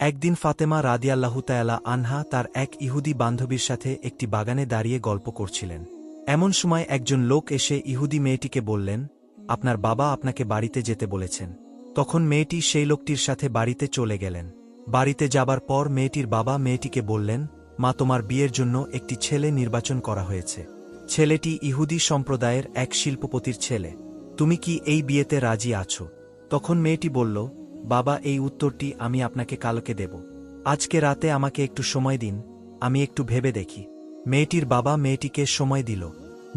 একদিন ফাতেমা রাদিয়াল্লাহু তাআলা আনহা তার এক ইহুদি বান্ধবীর সাথে একটি বাগানে দাঁড়িয়ে গল্প করছিলেন। এমন সময় একজন লোক এসে ইহুদি মেয়েটিকে বললেন, আপনার বাবা আপনাকে বাড়িতে যেতে বলেছেন। তখন মেয়েটি সেই লোকটির সাথে বাড়িতে চলে গেলেন। বাড়িতে যাবার পর মেয়েটির বাবা মেয়েটিকে বললেন, মা, তোমার বিয়ের জন্য একটি ছেলে নির্বাচন করা হয়েছে। ছেলেটি ইহুদি সম্প্রদায়ের এক শিল্পপতির ছেলে। তুমি কি এই বিয়েতে রাজি আছো? তখন মেয়েটি বলল, বাবা, এই উত্তরটি আমি আপনাকে কালকে দেব। আজকে রাতে আমাকে একটু সময় দিন, আমি একটু ভেবে দেখি। মেয়েটির বাবা মেয়েটিকে সময় দিল।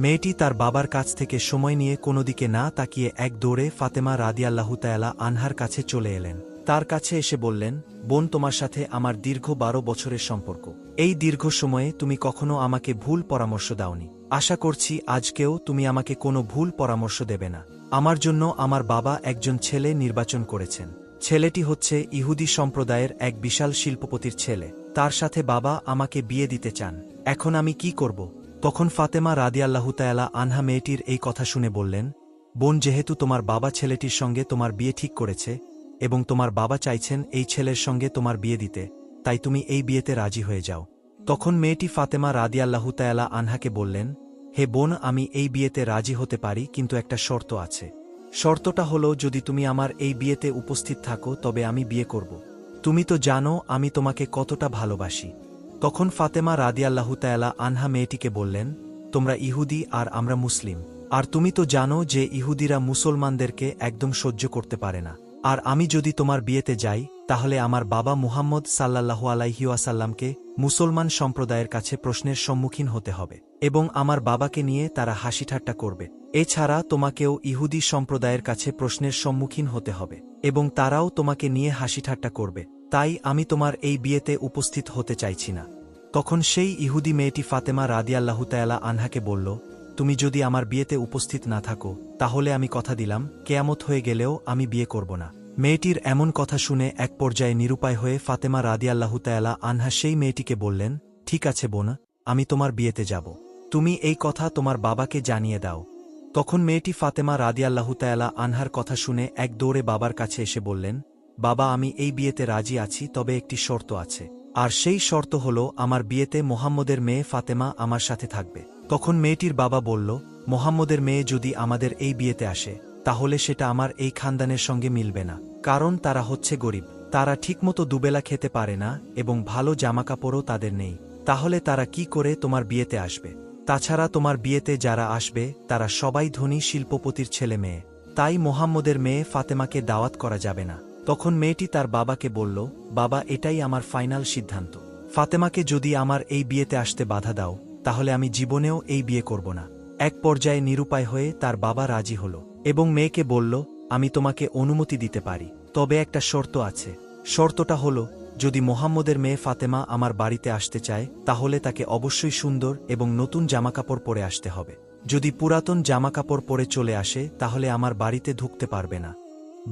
মেয়েটি তার বাবার কাছ থেকে সময় নিয়ে কোনো দিকে না তাকিয়ে এক দৌড়ে ফাতেমা রাদিয়াল্লাহু তাআলা আনহার কাছে চলে এলেন। তার কাছে এসে বললেন, বোন, তোমার সাথে আমার দীর্ঘ 12 বছরের সম্পর্ক। এই দীর্ঘ সময়ে তুমি কখনো আমাকে ভুল পরামর্শ দাওনি। আশা করছি আজকেও তুমি আমাকে কোনো ভুল পরামর্শ দেবে না। আমার জন্য আমার বাবা একজন ছেলে নির্বাচন করেছেন। ছেলেটি হচ্ছে ইহুদি সম্প্রদায়ের এক বিশাল শিল্পপতির ছেলে। তার সাথে বাবা আমাকে বিয়ে দিতে চান। এখন আমি কি করব? তখন ফাতেমা রাদিয়াল্লাহু তাআলা আনহা মেয়েটির এই কথা শুনে বললেন, বোন, যেহেতু তোমার বাবা ছেলেটির সঙ্গে তোমার বিয়ে ঠিক করেছে এবং তোমার বাবা চাইছেন এই ছেলের সঙ্গে তোমার বিয়ে দিতে, তাই তুমি এই বিয়েতে রাজি হয়ে যাও। তখন মেয়েটি ফাতেমা রাদিয়াল্লাহু তাআলা আনহাকে বললেন, হে বোন, আমি এই বিয়েতে রাজি হতে পারি, কিন্তু একটা শর্ত আছে। শর্তটা হলো, যদি তুমি আমার এই বিয়েতে উপস্থিত থাকো তবে আমি বিয়ে করব। তুমি তো জানো আমি তোমাকে কতটা ভালোবাসি। তখন ফাতেমা রাদিয়াল্লাহু তাআলা আনহা মেয়েটিকে বললেন, তোমরা ইহুদি আর আমরা মুসলিম, আর তুমি তো জানো যে ইহুদিরা মুসলমানদেরকে একদম সহ্য করতে পারে না। আর আমি যদি তোমার বিয়েতে যাই তাহলে আমার বাবা মুহাম্মদ সাল্লাল্লাহু আলাইহি ওয়াসাল্লামকে মুসলমান সম্প্রদায়ের কাছে প্রশ্নের সম্মুখীন হতে হবে এবং আমার বাবাকে নিয়ে তারা হাসিঠাট্টা করবে। এছাড়া তোমাকেও ইহুদি সম্প্রদায়ের কাছে প্রশ্নের সম্মুখীন হতে হবে এবং তারাও তোমাকে নিয়ে হাসিঠাট্টা করবে। তাই আমি তোমার এই বিয়েতে উপস্থিত হতে চাইছি না। তখন সেই ইহুদি মেয়েটি ফাতেমা রাদিয়াল্লাহু তাআলা আনহাকে বলল, তুমি যদি আমার বিয়েতে উপস্থিত না থাকো তাহলে আমি কথা দিলাম কেয়ামত হয়ে গেলেও আমি বিয়ে করব না। মেয়েটির এমন কথা শুনে এক পর্যায়ে নিরুপায় হয়ে ফাতেমা রাদিয়াল্লাহু তাআলা আনহা সেই মেয়েটিকে বললেন, ঠিক আছে বোন, আমি তোমার বিয়েতে যাব। তুমি এই কথা তোমার বাবাকে জানিয়ে দাও। তখন মেয়েটি ফাতেমা রাদিয়াল্লাহু তাআলা আনহার কথা শুনে এক দৌড়ে বাবার কাছে এসে বললেন, বাবা, আমি এই বিয়েতে রাজি আছি, তবে একটি শর্ত আছে। আর সেই শর্ত হলো, আমার বিয়েতে মুহাম্মদের মেয়ে ফাতেমা আমার সাথে থাকবে। তখন মেয়েটির বাবা বলল, মুহাম্মদের মেয়ে যদি আমাদের এই বিয়েতে আসে তাহলে সেটা আমার এই খানদানের সঙ্গে মিলবে না, কারণ তারা হচ্ছে গরিব। তারা ঠিকমতো দুবেলা খেতে পারে না এবং ভালো জামাকাপড়ও তাদের নেই। তাহলে তারা কি করে তোমার বিয়েতে আসবে? তাছাড়া তোমার বিয়েতে যারা আসবে তারা সবাই ধনী শিল্পপতির ছেলে মেয়ে। তাই মুহাম্মদের মেয়ে ফাতেমাকে দাওয়াত করা যাবে না। তখন মেয়েটি তার বাবাকে বলল, বাবা, এটাই আমার ফাইনাল সিদ্ধান্ত। ফাতেমাকে যদি আমার এই বিয়েতে আসতে বাধা দাও তাহলে আমি জীবনেও এই বিয়ে করব না। এক পর্যায়ে নিরুপায় হয়ে তার বাবা রাজি হল এবং মেয়েকে বলল, আমি তোমাকে অনুমতি দিতে পারি, তবে একটা শর্ত আছে। শর্তটা হলো, যদি মুহাম্মদের মেয়ে ফাতেমা আমার বাড়িতে আসতে চায় তাহলে তাকে অবশ্যই সুন্দর এবং নতুন জামাকাপড় পরে আসতে হবে। যদি পুরাতন জামাকাপড় পরে চলে আসে তাহলে আমার বাড়িতে ঢুকতে পারবে না।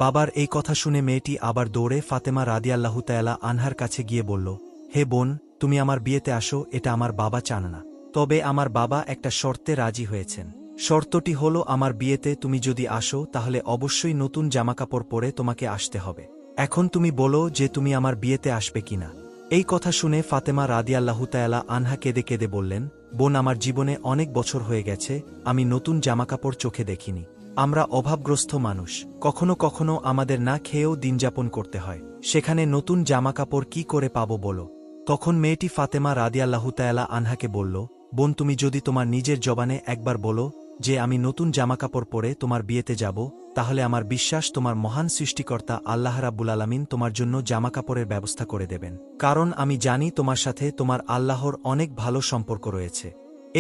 বাবার এই কথা শুনে মেয়েটি আবার দৌড়ে ফাতেমা রাদিয়াল্লাহু তাআলা আনহার কাছে গিয়ে বলল, হে বোন, তুমি আমার বিয়েতে আসো, এটা আমার বাবা চান না। তবে আমার বাবা একটা শর্তে রাজি হয়েছেন। শর্তটি হলো, আমার বিয়েতে তুমি যদি আসো তাহলে অবশ্যই নতুন জামাকাপড় পরে তোমাকে আসতে হবে। এখন তুমি বলো যে তুমি আমার বিয়েতে আসবে কিনা। এই কথা শুনে ফাতেমা রাদিয়াল্লাহু তাআলা আনহা কেঁদে কেঁদে বললেন, বোন, আমার জীবনে অনেক বছর হয়ে গেছে আমি নতুন জামাকাপড় চোখে দেখিনি। আমরা অভাবগ্রস্ত মানুষ, কখনো কখনো আমাদের না খেয়েও দিনযাপন করতে হয়, সেখানে নতুন জামাকাপড় কি করে পাবো বলো। তখন মেয়েটি ফাতেমা রাদিয়াল্লাহু তাআলা আনহাকে বলল, বোন, তুমি যদি তোমার নিজের জবানে একবার বলো যে আমি নতুন জামাকাপড় পরে তোমার বিয়েতে যাব, তাহলে আমার বিশ্বাস তোমার মহান সৃষ্টিকর্তা আল্লাহ রাব্বুল আলামিন তোমার জন্য জামাকাপড়ের ব্যবস্থা করে দেবেন, কারণ আমি জানি তোমার সাথে তোমার আল্লাহর অনেক ভালো সম্পর্ক রয়েছে।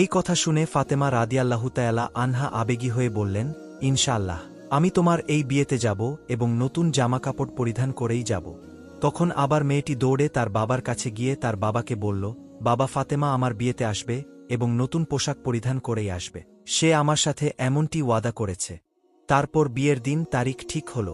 এই কথা শুনে ফাতেমা রাদিয়াল্লাহু তাআলা আনহা আবেগী হয়ে বললেন, ইনশাআল্লাহ, আমি তোমার এই বিয়েতে যাব এবং নতুন জামাকাপড় পরিধান করেই যাব। তখন আবার মেয়েটি দৌড়ে তার বাবার কাছে গিয়ে তার বাবাকে বলল, বাবা, ফাতেমা আমার বিয়েতে আসবে এবং নতুন পোশাক পরিধান করেই আসবে। সে আমার সাথে এমনটি ওয়াদা করেছে। তারপর বিয়ের দিন তারিখ ঠিক হল।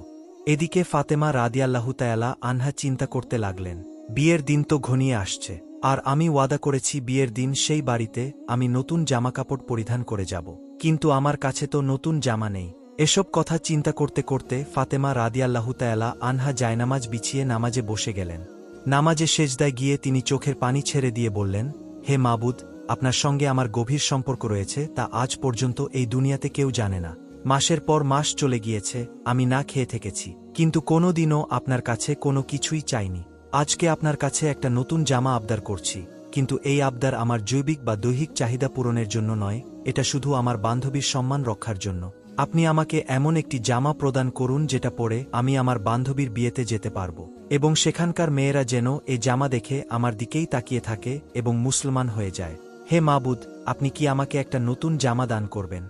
এদিকে ফাতেমা রাদিয়াল্লাহু তাআলা আনহা চিন্তা করতে লাগলেন, বিয়ের দিন তো ঘনিয়ে আসছে, আর আমি ওয়াদা করেছি বিয়ের দিন সেই বাড়িতে আমি নতুন জামাকাপড় পরিধান করে যাব, কিন্তু আমার কাছে তো নতুন জামা নেই। এসব কথা চিন্তা করতে করতে ফাতেমা রাদিয়াল্লাহু তাআলা আনহা জায়নামাজ বিছিয়ে নামাজে বসে গেলেন। নামাজে সেজদায় গিয়ে তিনি চোখের পানি ছেড়ে দিয়ে বললেন, হে মাবুদ, আপনার সঙ্গে আমার গভীর সম্পর্ক রয়েছে তা আজ পর্যন্ত এই দুনিয়াতে কেউ জানে না। মাসের পর মাস চলে গিয়েছে, আমি না খেয়ে থেকেছি, কিন্তু কোনো দিনও আপনার কাছে কোনো কিছুই চাইনি। আজকে আপনার কাছে একটা নতুন জামা আবদার করছি, কিন্তু এই আবদার আমার জৈবিক বা দৈহিক চাহিদা পূরণের জন্য নয়, এটা শুধু আমার বান্ধবীর সম্মান রক্ষার জন্য। আপনি আমাকে এমন একটি জামা প্রদান করুন যেটা পরে আমি আমার বান্ধবীর বিয়েতে যেতে পারব, এবং সেখানকার মেয়েরা যেন এ জামা দেখে আমার দিকেই তাকিয়ে থাকে এবং মুসলমান হয়ে যায়। হে মাবুদ, আপনি কি আমাকে একটা নতুন জামা দান করবেন?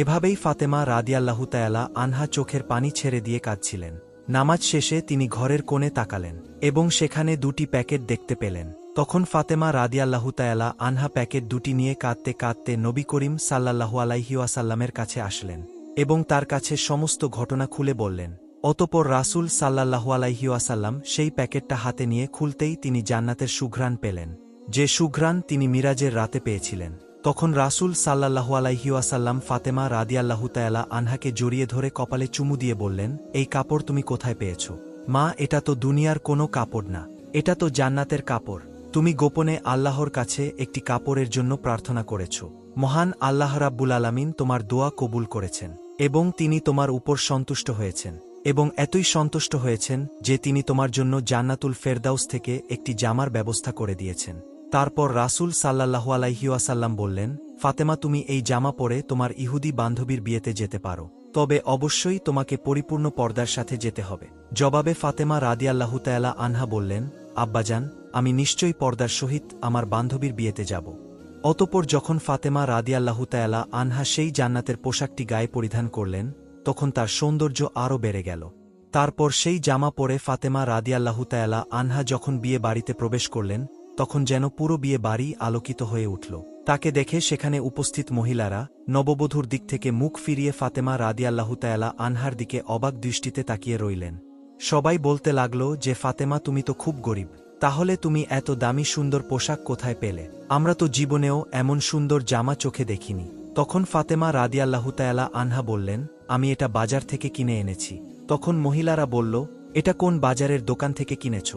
এভাবেই ফাতেমা রাদিয়াল্লাহু তাআলা আনহা চোখের পানি ছেড়ে দিয়ে কাঁদছিলেন। নামাজ শেষে তিনি ঘরের কোণে তাকালেন এবং সেখানে দুটি প্যাকেট দেখতে পেলেন। তখন ফাতেমা রাদিয়াল্লাহু তাআলা আনহা প্যাকেট দুটি নিয়ে কাঁদতে কাঁদতে নবী করিম সাল্লাল্লাহু আলাইহি ওয়াসাল্লামের কাছে আসলেন এবং তার কাছে সমস্ত ঘটনা খুলে বললেন। অতঃপর রাসূল সাল্লাল্লাহু আলাইহি ওয়াসাল্লাম সেই প্যাকেটটা হাতে নিয়ে খুলতেই তিনি জান্নাতের সুঘ্রাণ পেলেন, যে সুঘ্রাণ তিনি মিরাজের রাতে পেয়েছিলেন। তখন রাসূল সাল্লাল্লাহু আলাইহি ওয়াসাল্লাম ফাতেমা রাদিয়াল্লাহু তাআলা আনহাকে জড়িয়ে ধরে কপালে চুমু দিয়ে বললেন, এই কাপড় তুমি কোথায় পেয়েছ? মা, এটা তো দুনিয়ার কোনো কাপড় না, এটা তো জান্নাতের কাপড়। তুমি গোপনে আল্লাহর কাছে একটি কাপড়ের জন্য প্রার্থনা করেছ। মহান আল্লাহ রাব্বুল আলামিন তোমার দোয়া কবুল করেছেন এবং তিনি তোমার উপর সন্তুষ্ট হয়েছেন, এবং এতই সন্তুষ্ট হয়েছেন যে তিনি তোমার জন্য জান্নাতুল ফেরদাউস থেকে একটি জামার ব্যবস্থা করে দিয়েছেন। তারপর রাসূল সাল্লাল্লাহু আলাইহি ওয়াসাল্লাম বললেন, ফাতেমা, তুমি এই জামা পরে তোমার ইহুদি বান্ধবীর বিয়েতে যেতে পারো, তবে অবশ্যই তোমাকে পরিপূর্ণ পর্দার সাথে যেতে হবে। জবাবে ফাতেমা রাদিয়াল্লাহু তাআলা আনহা বললেন, আব্বাজান, আমি নিশ্চয়ই পর্দার সহিত আমার বান্ধবীর বিয়েতে যাব। অতঃপর যখন ফাতেমা রাদিয়াল্লাহু তাআলা আনহা সেই জান্নাতের পোশাকটি গায়ে পরিধান করলেন, তখন তার সৌন্দর্য আরও বেড়ে গেল। তারপর সেই জামা পরে ফাতেমা রাদিয়াল্লাহু তাআলা আনহা যখন বিয়ে বাড়িতে প্রবেশ করলেন, তখন যেন পুরো বিয়ে বাড়ি আলোকিত হয়ে উঠল। তাকে দেখে সেখানে উপস্থিত মহিলারা নববধূর দিক থেকে মুখ ফিরিয়ে ফাতেমা রাদিয়াল্লাহু তাআলা আনহার দিকে অবাক দৃষ্টিতে তাকিয়ে রইলেন। সবাই বলতে লাগল যে, ফাতেমা, তুমি তো খুব গরিব, তাহলে তুমি এত দামি সুন্দর পোশাক কোথায় পেলে? আমরা তো জীবনেও এমন সুন্দর জামা চোখে দেখিনি। তখন ফাতেমা রাদিয়াল্লাহু তাআলা আনহা বললেন, আমি এটা বাজার থেকে কিনে এনেছি। তখন মহিলারা বলল, এটা কোন বাজারের দোকান থেকে কিনেছ?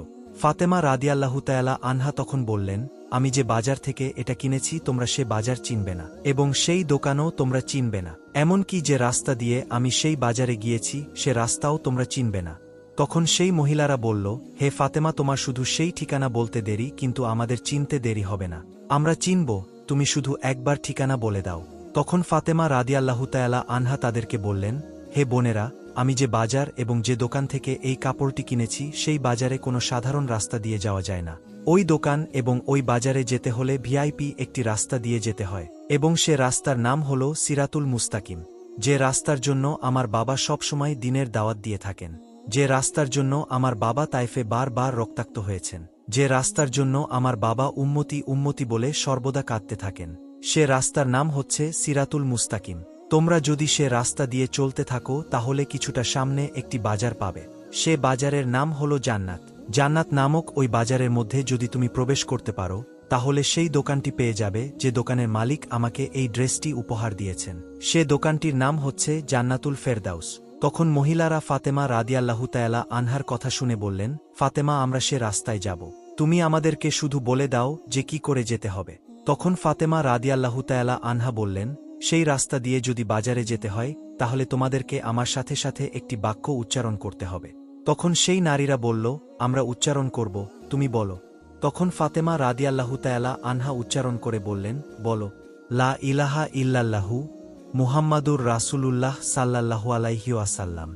ফাতেমা রাদিয়াল্লাহু তাআলা আনহা তখন বললেন, আমি যে বাজার থেকে এটা কিনেছি তোমরা সে বাজার চিনবে না, এবং সেই দোকানও তোমরা চিনবে না, এমনকি যে রাস্তা দিয়ে আমি সেই বাজারে গিয়েছি সে রাস্তাও তোমরা চিনবে না। তখন সেই মহিলারা বলল, হে ফাতেমা, তোমার শুধু সেই ঠিকানা বলতে দেরি, কিন্তু আমাদের চিনতে দেরি হবে না, আমরা চিনব, তুমি শুধু একবার ঠিকানা বলে দাও। তখন ফাতেমা রাদিয়াল্লাহু তাআলা আনহা তাদেরকে বললেন, হে বোনেরা, আমি যে বাজার এবং যে দোকান থেকে এই কাপড়টি কিনেছি সেই বাজারে কোনো সাধারণ রাস্তা দিয়ে যাওয়া যায় না। ওই দোকান এবং ওই বাজারে যেতে হলে ভিআইপি একটি রাস্তা দিয়ে যেতে হয়, এবং সে রাস্তার নাম হল সিরাতুল মুস্তাকিম, যে রাস্তার জন্য আমার বাবা সবসময় দিনের দাওয়াত দিয়ে থাকেন, যে রাস্তার জন্য আমার বাবা তায়েফে বারবার রক্তাক্ত হয়েছেন, যে রাস্তার জন্য আমার বাবা উম্মতি উম্মতি বলে সর্বদা কাঁদতে থাকেন, সে রাস্তার নাম হচ্ছে সিরাতুল মুস্তাকিম। তোমরা যদি সে রাস্তা দিয়ে চলতে থাকো তাহলে কিছুটা সামনে একটি বাজার পাবে, সে বাজারের নাম হল জান্নাত। জান্নাত নামক ওই বাজারের মধ্যে যদি তুমি প্রবেশ করতে পারো তাহলে সেই দোকানটি পেয়ে যাবে যে দোকানের মালিক আমাকে এই ড্রেসটি উপহার দিয়েছেন, সে দোকানটির নাম হচ্ছে জান্নাতুল ফেরদাউস। তখন মহিলারা ফাতেমা রাদিয়াল্লাহু তাআলা আনহার কথা শুনে বললেন, ফাতেমা, আমরা সে রাস্তায় যাব, তুমি আমাদেরকে শুধু বলে দাও যে কি করে যেতে হবে। তখন ফাতেমা রাদিয়াল্লাহু তাআলা আনহা বললেন, সেই রাস্তা দিয়ে যদি বাজারে যেতে হয় তাহলে তোমাদেরকে আমার সাথে সাথে একটি বাক্য উচ্চারণ করতে হবে। তখন সেই নারীরা বলল, আমরা উচ্চারণ করব, তুমি বলো। তখন ফাতেমা রাদিয়াল্লাহু তাআলা আনহা উচ্চারণ করে বললেন, বলো, লা ইলাহা ইল্লাল্লাহু মুহাম্মাদুর রাসূলুল্লাহ সাল্লাল্লাহু আলাইহি ওয়াসাল্লাম।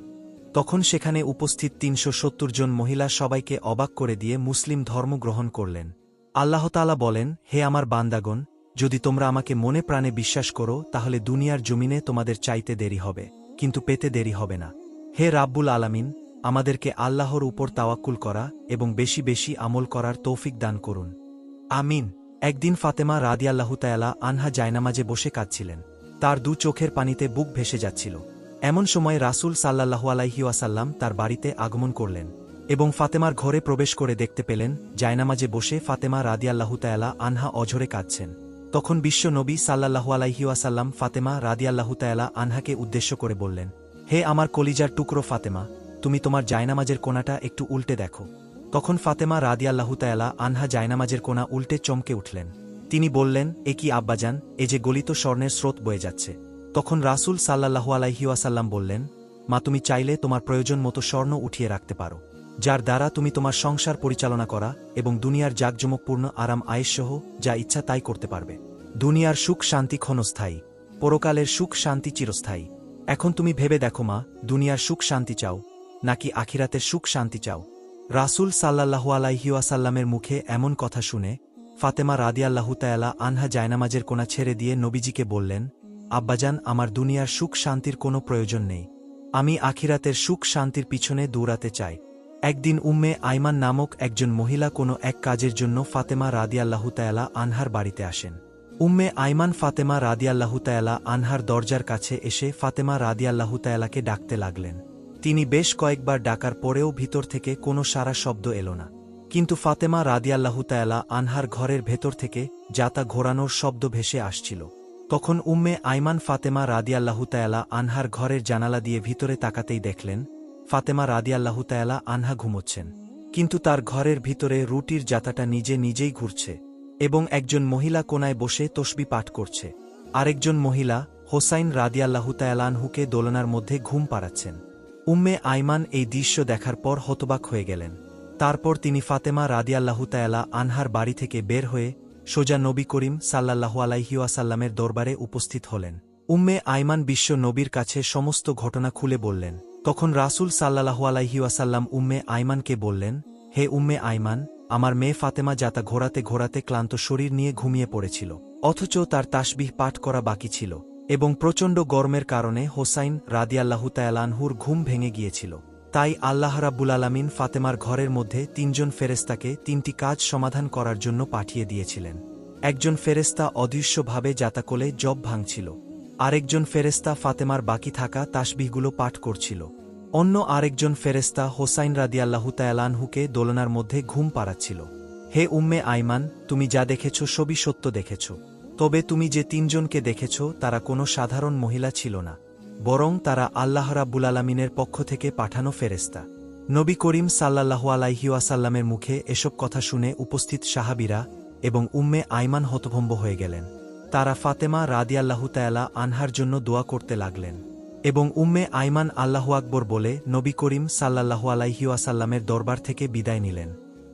তখন সেখানে উপস্থিত ৩৭০ জন মহিলা সবাইকে অবাক করে দিয়ে মুসলিম ধর্ম গ্রহণ করলেন। আল্লাহ তাআলা বলেন, হে আমার বান্দাগণ, যদি তোমরা আমাকে মনে প্রাণে বিশ্বাস করো তাহলে দুনিয়ার জমিনে তোমাদের চাইতে দেরি হবে, কিন্তু পেতে দেরি হবে না। হে রাব্বুল আলামিন, আমাদেরকে আল্লাহর উপর তাওয়াক্কুল করা এবং বেশি বেশি আমল করার তৌফিক দান করুন, আমিন। একদিন ফাতেমা রাদিয়াল্লাহু তাআলা আনহা জায়নামাজে বসে কাঁদছিলেন, তার দু চোখের পানিতে বুক ভেসে যাচ্ছিল। এমন সময় রাসূল সাল্লাল্লাহু আলাইহি ওয়াসাল্লাম তার বাড়িতে আগমন করলেন এবং ফাতেমার ঘরে প্রবেশ করে দেখতে পেলেন জায়নামাজে বসে ফাতেমা রাদিয়াল্লাহু তাআলা আনহা অঝরে কাঁদছেন। তখন বিশ্ব নবী সাল্লাল্লাহু আলাইহি ওয়াসাল্লাম ফাতেমা রাদিয়াল্লাহু তাআলা আনহাকে উদ্দেশ্য করে বললেন, হে আমার কলিজার টুকরো ফাতেমা, তুমি তোমার জায়নামাজের কোণাটা একটু উল্টে দেখো। তখন ফাতেমা রাদিয়াল্লাহু তাআলা আনহা জায়নামাজের কোণা উল্টে চমকে উঠলেন। তিনি বললেন, এ কি আব্বাজান, এ যে গলিত স্বর্ণের স্রোত বয়ে যাচ্ছে। তখন রাসূল সাল্লাল্লাহু আলাইহি ওয়াসাল্লাম বললেন, মা, তুমি চাইলে তোমার প্রয়োজন মতো স্বর্ণ উঠিয়ে রাখতে পারো, যার দ্বারা তুমি তোমার সংসার পরিচালনা করা এবং দুনিয়ার জাঁকজমকপূর্ণ আরাম আয়েশসহ যা ইচ্ছা তাই করতে পারবে। দুনিয়ার সুখ শান্তি ক্ষণস্থায়ী, পরকালের সুখ শান্তি চিরস্থায়ী। এখন তুমি ভেবে দেখো মা, দুনিয়ার সুখ শান্তি চাও নাকি আখিরাতের সুখ শান্তি চাও? রাসূল সাল্লাল্লাহু আলাইহি ওয়াসাল্লামের মুখে এমন কথা শুনে ফাতেমা রাদিয়াল্লাহু তাআলা আনহা জায়নামাজের কোণা ছেড়ে দিয়ে নবীজিকে বললেন, আব্বাজান, আমার দুনিয়ার সুখ শান্তির কোনো প্রয়োজন নেই, আমি আখিরাতের সুখ শান্তির পিছনে দৌড়াতে চাই। একদিন উম্মে আইমান নামক একজন মহিলা কোনো এক কাজের জন্য ফাতেমা রাদিয়াল্লাহু তাআলা আনহার বাড়িতে আসেন। উম্মে আইমান ফাতেমা রাদিয়াল্লাহু তাআলা আনহার দরজার কাছে এসে ফাতেমা রাদিয়াল্লাহু তাআলাকে ডাকতে লাগলেন। তিনি বেশ কয়েকবার ডাকার পরেও ভিতর থেকে কোনো সাড়া শব্দ এল না। কিন্তু ফাতেমা রাদিয়াল্লাহু তাআলা আনহার ঘরের ভেতর থেকে জাতা ঘোরানোর শব্দ ভেসে আসছিল। তখন উম্মে আইমান ফাতেমা রাদিয়াল্লাহু তাআলা আনহার ঘরের জানালা দিয়ে ভিতরে তাকাতেই দেখলেন ফাতেমা রাদিয়াল্লাহু তাআলা আনহা ঘুমোচ্ছেন, কিন্তু তার ঘরের ভিতরে রুটির জাতাটা নিজে নিজেই ঘুরছে এবং একজন মহিলা কোনায় বসে তসবিহ পাঠ করছে। আরেকজন মহিলা হোসাইন রাদিয়াল্লাহু তাআলা আনহুকে দোলনার মধ্যে ঘুম পাড়াচ্ছেন। উম্মে আইমান এই দৃশ্য দেখার পর হতবাক হয়ে গেলেন। তারপর তিনি ফাতেমা রাদিয়াল্লাহু তাআলা আনহার বাড়ি থেকে বের হয়ে সোজা নবী করিম সাল্লাল্লাহু আলাইহি ওয়াসাল্লামের দরবারে উপস্থিত হলেন। উম্মে আইমান বিশ্ব নবীর কাছে সমস্ত ঘটনা খুলে বললেন। তখন রাসূল সাল্লাল্লাহু আলাইহি ওয়াসাল্লাম উম্মে আইমানকে বললেন, হে উম্মে আইমান, আমার মেয়ে ফাতেমা জাতা ঘোরাতে ঘোরাতে ক্লান্ত শরীর নিয়ে ঘুমিয়ে পড়েছিল, অথচ তার তাসবিহ পাঠ করা বাকি ছিল এবং প্রচণ্ড গরমের কারণে হোসাইন রাদিয়াল্লাহু তাআলা আনহুর ঘুম ভেঙে গিয়েছিল। তাই আল্লাহ রাব্বুল আলামিন ফাতেমার ঘরের মধ্যে ৩ জন ফেরেশতাকে ৩টি কাজ সমাধান করার জন্য পাঠিয়ে দিয়েছিলেন। একজন ফেরেশতা অদৃশ্যভাবে জাতাকলে জব ভাঙছিল, আরেকজন ফেরেশতা ফাতেমার বাকি থাকা তাসবিহগুলো পাঠ করছিল, অন্য আরেকজন ফেরেশতা হোসাইন রাদিয়াল্লাহু তাআলা আনহুকে দোলনার মধ্যে ঘুম পাড়াচ্ছিল। হে উম্মে আইমান, তুমি যা দেখেছ সবই সত্য দেখেছ, তবে তুমি যে ৩ জনকে দেখেছ তারা কোনো সাধারণ মহিলা ছিল না, বরং তারা আল্লাহ রাব্বুল আলামিনের পক্ষ থেকে পাঠানো ফেরেশতা। নবী করিম সাল্লাল্লাহু আলাইহি ওয়াসাল্লামের মুখে এসব কথা শুনে উপস্থিত সাহাবীরা এবং উম্মে আইমান হতভম্ব হয়ে গেলেন। তারা ফাতেমা রাদিয়াল্লাহু তাআলা আনহার জন্য দোয়া করতে লাগলেন এবং উম্মে আইমান আল্লাহু আকবর বলে নবী করিম সাল্লাল্লাহু আলাইহি ওয়াসাল্লামের দরবার থেকে বিদায় নিলেন।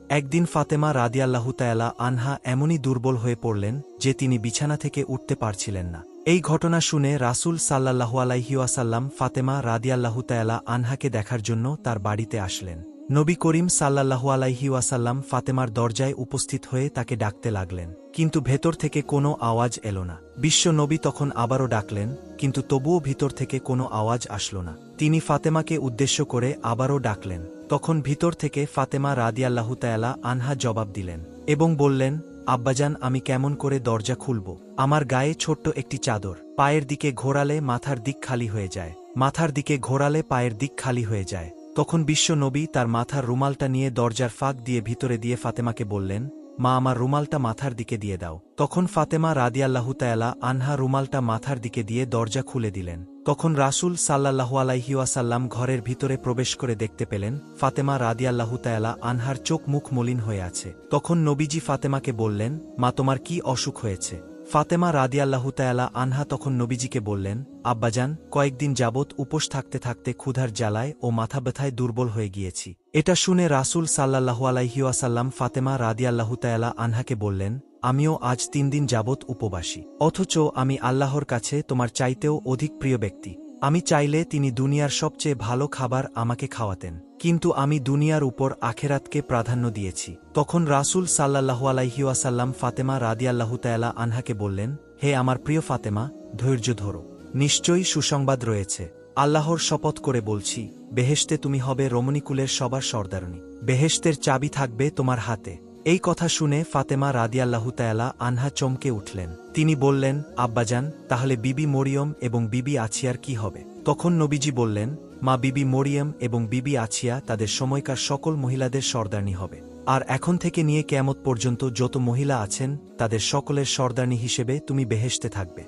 একদিন ফাতেমা রাদিয়াল্লাহু তাআলা আনহা এমনই দুর্বল হয়ে পড়লেন যে তিনি বিছানা থেকে উঠতে পারছিলেন না। এই ঘটনা শুনে রাসূল সাল্লাল্লাহু আলাইহি ওয়াসাল্লাম ফাতেমা রাদিয়াল্লাহু তাআলা আনহাকে দেখার জন্য তার বাড়িতে আসলেন। নবী করিম সাল্লাল্লাহু আলাইহি ওয়াসাল্লাম ফাতেমার দরজায় উপস্থিত হয়ে তাকে ডাকতে লাগলেন, কিন্তু ভেতর থেকে কোনো আওয়াজ এল না। বিশ্ব নবী তখন আবারও ডাকলেন, কিন্তু তবুও ভিতর থেকে কোনো আওয়াজ আসল না। তিনি ফাতেমাকে উদ্দেশ্য করে আবারও ডাকলেন। তখন ভিতর থেকে ফাতেমা রাদিয়াল্লাহু তাআলা আনহা জবাব দিলেন এবং বললেন, আব্বাজান, আমি কেমন করে দরজা খুলব? আমার গায়ে ছোট্ট একটি চাদর, পায়ের দিকে ঘোরালে মাথার দিক খালি হয়ে যায়, মাথার দিকে ঘোরালে পায়ের দিক খালি হয়ে যায়। তখন বিশ্ব নবী তার মাথার রুমালটা নিয়ে দরজার ফাঁক দিয়ে ভিতরে দিয়ে ফাতেমাকে বললেন, মা, আমার রুমালটা মাথার দিকে দিয়ে দাও। তখন ফাতেমা রাদিয়াল্লাহু তাআলা আনহা রুমালটা মাথার দিকে দিয়ে দরজা খুলে দিলেন। তখন রাসূল সাল্লাল্লাহু আলাইহি ওয়াসাল্লাম ঘরের ভিতরে প্রবেশ করে দেখতে পেলেন ফাতেমা রাদিয়াল্লাহু তাআলা আনহার চোখ মুখ মলিন হয়ে আছে। তখন নবীজি ফাতেমাকে বললেন, মা, তোমার কি অসুখ হয়েছে? ফাতেমা রাদিয়াল্লাহু তাআলা আনহা তখন নবীজিকে বললেন, আব্বাজান, কয়েকদিন যাবৎ উপোস থাকতে থাকতে ক্ষুধার জ্বালায় ও মাথা ব্যথায় দুর্বল হয়ে গিয়েছি। এটা শুনে রাসূল সাল্লাল্লাহু আলাইহি ওয়াসাল্লাম ফাতেমা রাদিয়াল্লাহু তাআলা আনহাকে বললেন, আমিও আজ ৩ দিন যাবৎ উপবাসী, অথচ আমি আল্লাহর কাছে তোমার চাইতেও অধিক প্রিয় ব্যক্তি। আমি চাইলে তিনি দুনিয়ার সবচেয়ে ভালো খাবার আমাকে খাওয়াতেন, কিন্তু আমি দুনিয়ার উপর আখেরাতকে প্রাধান্য দিয়েছি। তখন রাসূল সাল্লাল্লাহু আলাইহি ওয়াসাল্লাম ফাতেমা রাদিয়াল্লাহু তাআলা আনহাকে বললেন, হে আমার প্রিয় ফাতেমা, ধৈর্য ধরো, নিশ্চয়ই সুসংবাদ রয়েছে। আল্লাহর শপথ করে বলছি, বেহেশতে তুমি হবে রমণীকুলের সবার সর্দারনী, বেহেশতের চাবি থাকবে তোমার হাতে। এই কথা শুনে ফাতেমা রাদিয়াল্লাহু তাআলা আনহা চমকে উঠলেন। তিনি বললেন, আব্বাজান, তাহলে বিবি মরিয়ম এবং বিবি আছিয়ার কি হবে? তখন নবীজি বললেন, মা, বিবি মরিয়ম এবং বিবি আছিয়া তাদের সময়কার সকল মহিলাদের সর্দারনী হবে, আর এখন থেকে নিয়ে কিয়ামত পর্যন্ত যত মহিলা আছেন তাদের সকলের সর্দারনী হিসেবে তুমি বেহেশতে থাকবে।